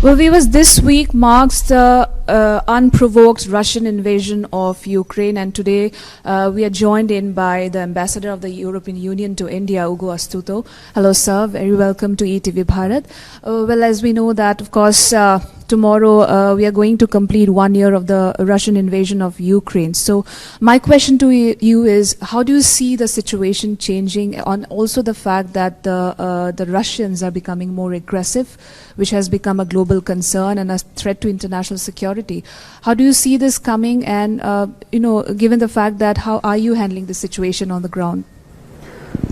Well, viewers, this week marks the unprovoked Russian invasion of Ukraine, and today we are joined in by the Ambassador of the European Union to India, Ugo Astuto. Hello, sir. Very welcome to ETV Bharat. Well, as we know that, of course, tomorrow we are going to complete 1 year of the Russian invasion of Ukraine. So my question to you is, how do you see the situation changing, on also the fact that the Russians are becoming more aggressive, which has become a global concern and a threat to international security? How do you see this coming, and given the fact that, how are you handling the situation on the ground?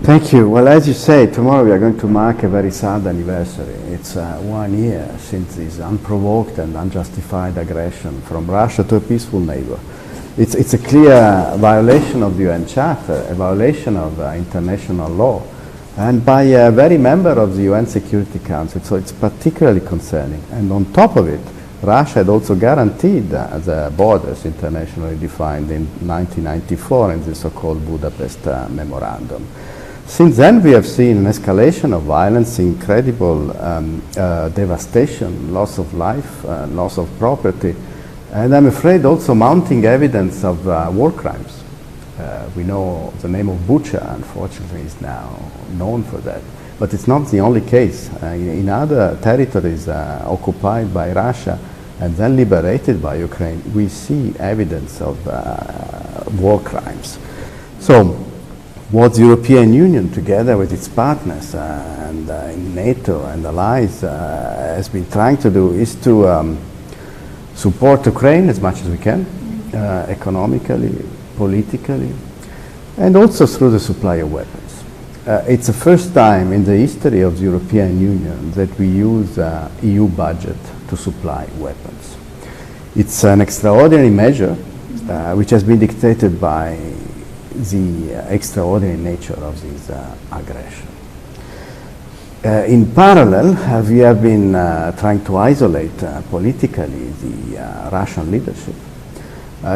Thank you. Well, as you say, tomorrow we are going to mark a very sad anniversary. It's 1 year since this unprovoked and unjustified aggression from Russia to a peaceful neighbor. It's a clear violation of the UN Charter, a violation of international law, and by a very member of the UN Security Council, so it's particularly concerning. And on top of it, Russia had also guaranteed the borders internationally defined in 1994 in the so-called Budapest Memorandum. Since then, we have seen an escalation of violence, incredible devastation, loss of life, loss of property, and I'm afraid also mounting evidence of war crimes. We know the name of Bucha, unfortunately, is now known for that. But it's not the only case. In other territories occupied by Russia and then liberated by Ukraine, we see evidence of war crimes. So what the European Union, together with its partners and in NATO and allies, has been trying to do is to support Ukraine as much as we can, economically, politically, and also through the supply of weapons. It's the first time in the history of the European Union that we use EU budget to supply weapons. It's an extraordinary measure which has been dictated by the extraordinary nature of this aggression. In parallel, we have been trying to isolate politically the Russian leadership,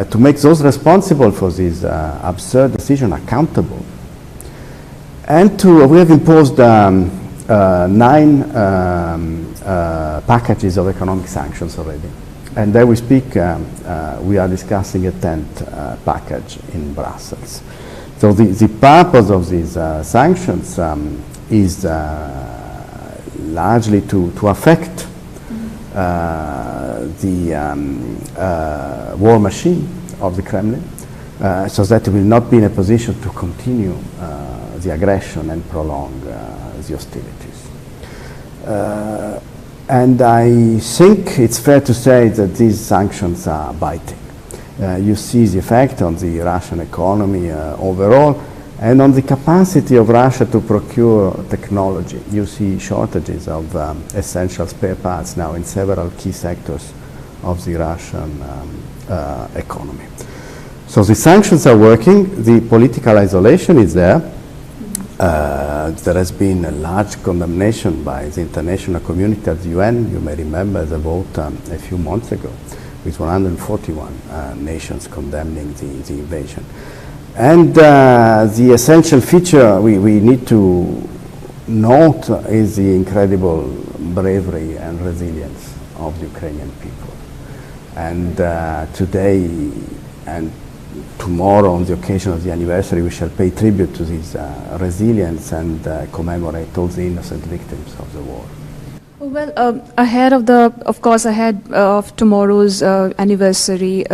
to make those responsible for this absurd decision accountable. And we have imposed 9 packages of economic sanctions already. And there we speak, we are discussing a 10th package in Brussels. So the purpose of these sanctions is largely to affect the war machine of the Kremlin, so that it will not be in a position to continue the aggression and prolong the hostilities. And I think it's fair to say that these sanctions are biting. You see the effect on the Russian economy overall, and on the capacity of Russia to procure technology. You see shortages of essential spare parts now in several key sectors of the Russian economy. So the sanctions are working, the political isolation is there. There has been a large condemnation by the international community at the UN. You may remember the vote a few months ago with 141 nations condemning the invasion. And the essential feature we need to note is the incredible bravery and resilience of the Ukrainian people. And today and tomorrow, on the occasion of the anniversary, we shall pay tribute to this resilience and commemorate all the innocent victims of the war. Well, ahead of tomorrow's anniversary,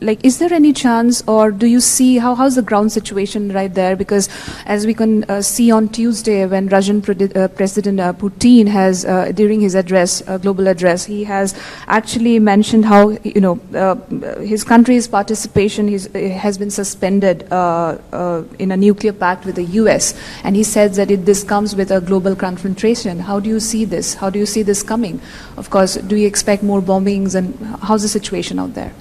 is there any chance, or do you see how's the ground situation right there? Because as we can see on Tuesday, when Russian President Putin has, during his address, global address, he has actually mentioned how his country's participation has been suspended in a nuclear pact with the US, and he said that this comes with a global confrontation. How do you see this? How do you see this coming? Of course, do you expect more bombings, and how's the situation out there?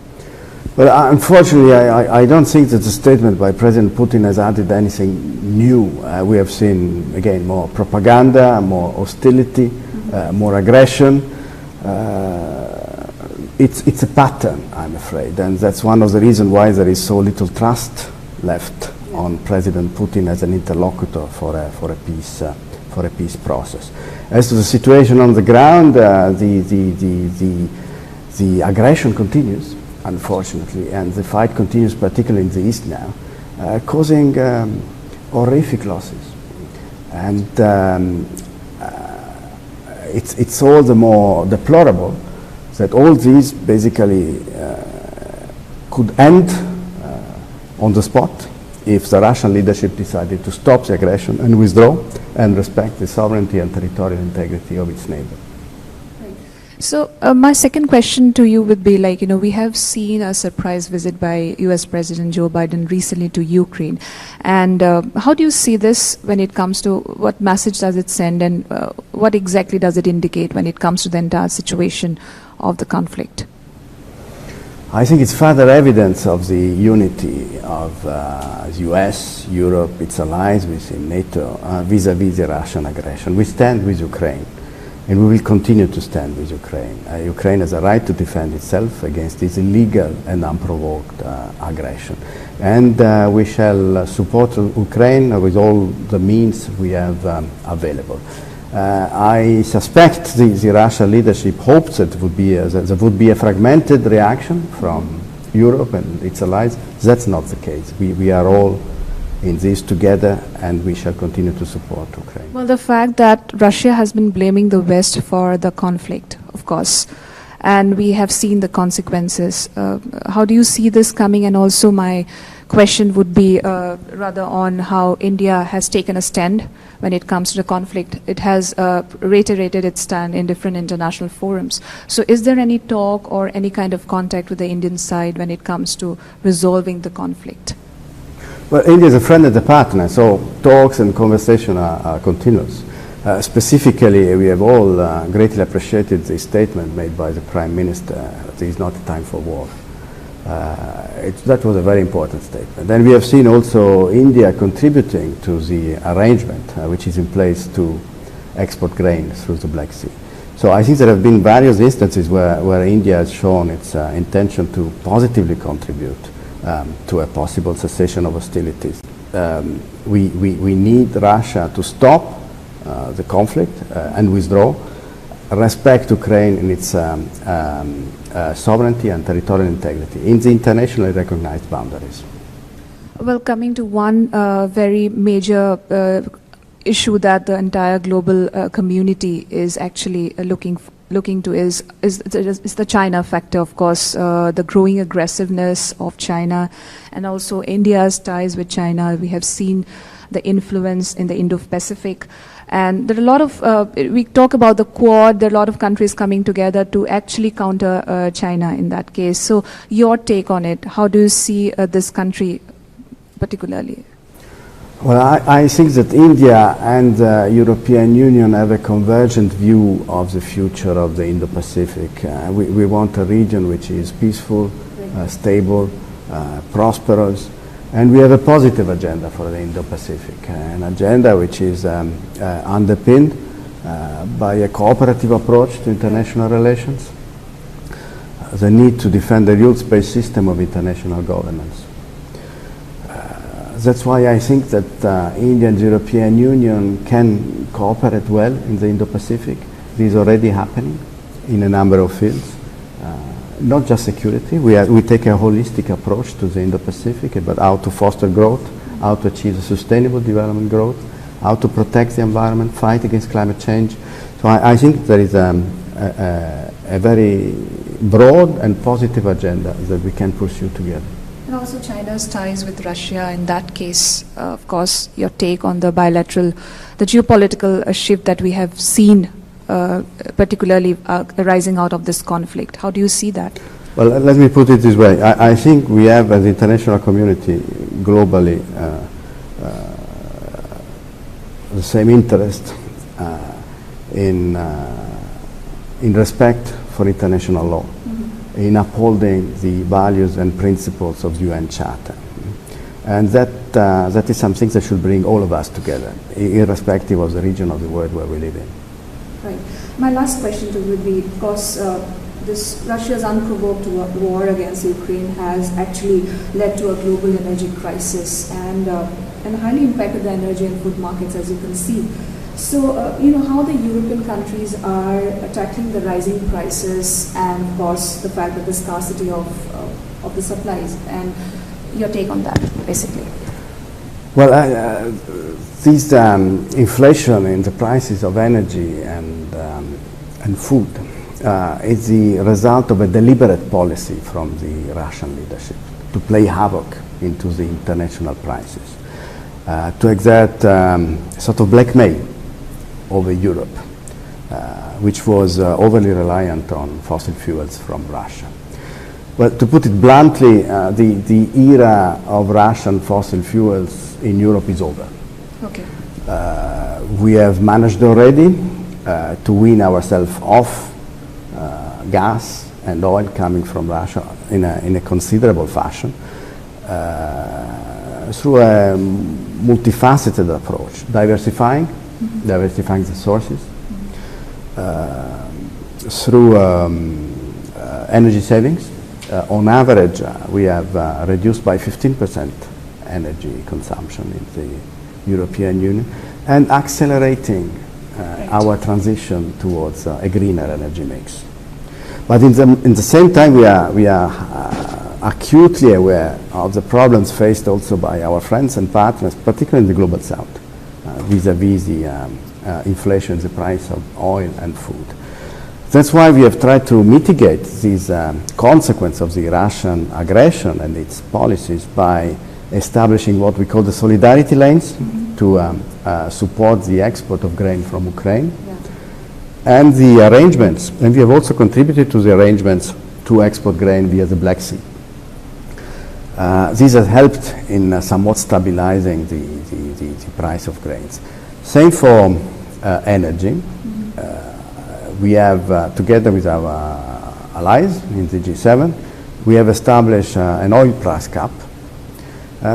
Well, unfortunately, I don't think that the statement by President Putin has added anything new. We have seen, again, more propaganda, more hostility, more aggression. It's a pattern, I'm afraid, and that's one of the reasons why there is so little trust left on President Putin as an interlocutor for a for a peace process. As to the situation on the ground, the aggression continues, unfortunately, and the fight continues, particularly in the east now, causing horrific losses. And it's all the more deplorable that all these basically could end on the spot if the Russian leadership decided to stop the aggression and withdraw and respect the sovereignty and territorial integrity of its neighbor. So my second question to you would be, like, we have seen a surprise visit by US President Joe Biden recently to Ukraine. And how do you see this when it comes to what message does it send, and what exactly does it indicate when it comes to the entire situation of the conflict? I think it's further evidence of the unity of the US, Europe, its allies within NATO, vis-à-vis the Russian aggression. We stand with Ukraine. And we will continue to stand with Ukraine. Ukraine has a right to defend itself against this illegal and unprovoked aggression. And we shall support Ukraine with all the means we have available. I suspect the Russian leadership hopes that there would be a fragmented reaction from Europe and its allies. That's not the case. We are all in this together, and we shall continue to support Ukraine. Well, the fact that Russia has been blaming the West for the conflict, of course, and we have seen the consequences. How do you see this coming? And also my question would be rather on how India has taken a stand when it comes to the conflict. It has reiterated its stand in different international forums. So is there any talk or any kind of contact with the Indian side when it comes to resolving the conflict? Well, India is a friend and a partner, so talks and conversation are continuous. Specifically, we have all greatly appreciated the statement made by the Prime Minister that it is not a time for war. That was a very important statement. Then we have seen also India contributing to the arrangement which is in place to export grain through the Black Sea. So I think there have been various instances where India has shown its intention to positively contribute to a possible cessation of hostilities. We need Russia to stop the conflict and withdraw, respect Ukraine in its sovereignty and territorial integrity in the internationally recognized boundaries. Well, coming to one very major issue that the entire global community is actually looking to is the China factor, of course, the growing aggressiveness of China, and also India's ties with China. We have seen the influence in the Indo-Pacific, and there are a lot of, we talk about the Quad, there are a lot of countries coming together to actually counter China in that case. So your take on it, how do you see this country particularly? Well, I think that India and the European Union have a convergent view of the future of the Indo-Pacific. We want a region which is peaceful, stable, prosperous, and we have a positive agenda for the Indo-Pacific, an agenda which is underpinned by a cooperative approach to international relations, the need to defend the rules-based system of international governance. That's why I think that India and the European Union can cooperate well in the Indo-Pacific. This is already happening in a number of fields, not just security. We take a holistic approach to the Indo-Pacific about how to foster growth, how to achieve a sustainable development growth, how to protect the environment, fight against climate change. So I think there is a very broad and positive agenda that we can pursue together. And also China's ties with Russia. In that case, of course, your take on the bilateral, the geopolitical shift that we have seen, particularly arising out of this conflict. How do you see that? Well, let me put it this way. I think we have, as the international community, globally, the same interest in respect for international law, in upholding the values and principles of the UN Charter. And that is something that should bring all of us together, irrespective of the region of the world where we live in. Right. My last question to you would be, of course, this Russia's unprovoked war against Ukraine has actually led to a global energy crisis and highly impacted the energy and food markets, as you can see. So, how the European countries are tackling the rising prices and, of course, the fact that the scarcity of the supplies, and your take on that, basically. Well, this inflation in the prices of energy and food is the result of a deliberate policy from the Russian leadership to play havoc into the international prices, to exert sort of blackmail over Europe, which was overly reliant on fossil fuels from Russia. Well, to put it bluntly, the era of Russian fossil fuels in Europe is over. Okay. We have managed already to wean ourselves off gas and oil coming from Russia in a considerable fashion through a multifaceted approach, diversifying the sources, through energy savings. On average, we have reduced by 15% energy consumption in the European Union, and accelerating our transition towards a greener energy mix. But in the same time, we are acutely aware of the problems faced also by our friends and partners, particularly in the global south, vis-à-vis the inflation in the price of oil and food. That's why we have tried to mitigate these consequences of the Russian aggression and its policies by establishing what we call the solidarity lanes to support the export of grain from Ukraine, and the arrangements, and we have also contributed to the arrangements to export grain via the Black Sea. These have helped in somewhat stabilizing the price of grains. Same for energy. We have, together with our allies in the G7, we have established an oil price cap,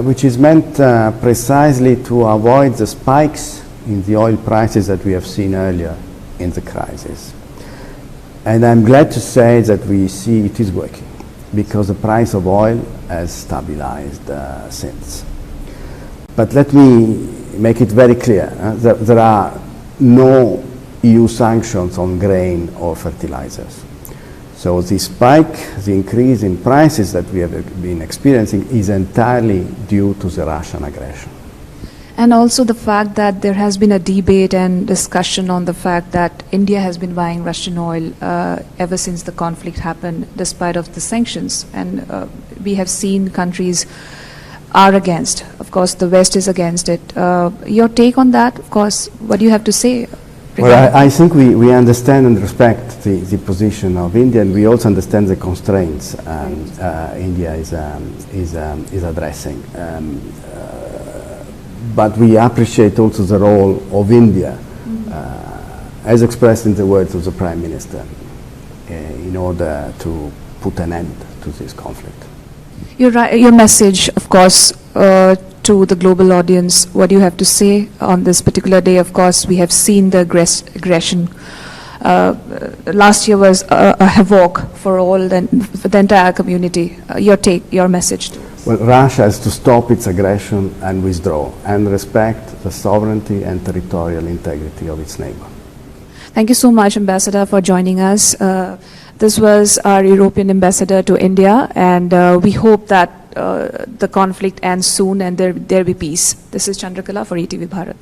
which is meant precisely to avoid the spikes in the oil prices that we have seen earlier in the crisis. And I'm glad to say that we see it is working, because the price of oil has stabilized since. But let me make it very clear that there are no EU sanctions on grain or fertilizers. So the spike, the increase in prices that we have been experiencing is entirely due to the Russian aggression. And also the fact that there has been a debate and discussion on the fact that India has been buying Russian oil ever since the conflict happened, despite of the sanctions. And we have seen countries are against. Of course, the West is against it. Your take on that, of course, what do you have to say? Well, I think we understand and respect the position of India, and we also understand the constraints India is addressing. But we appreciate also the role of India, as expressed in the words of the Prime Minister, in order to put an end to this conflict. Your message, of course, to the global audience, what do you have to say on this particular day? Of course, we have seen the aggression. Last year was a havoc for the entire community. Your take, your message to us. Well, Russia has to stop its aggression and withdraw, and respect the sovereignty and territorial integrity of its neighbor. Thank you so much, Ambassador, for joining us. This was our European ambassador to India, and we hope that the conflict ends soon and there be peace. This is Chandrakala for ETV Bharat.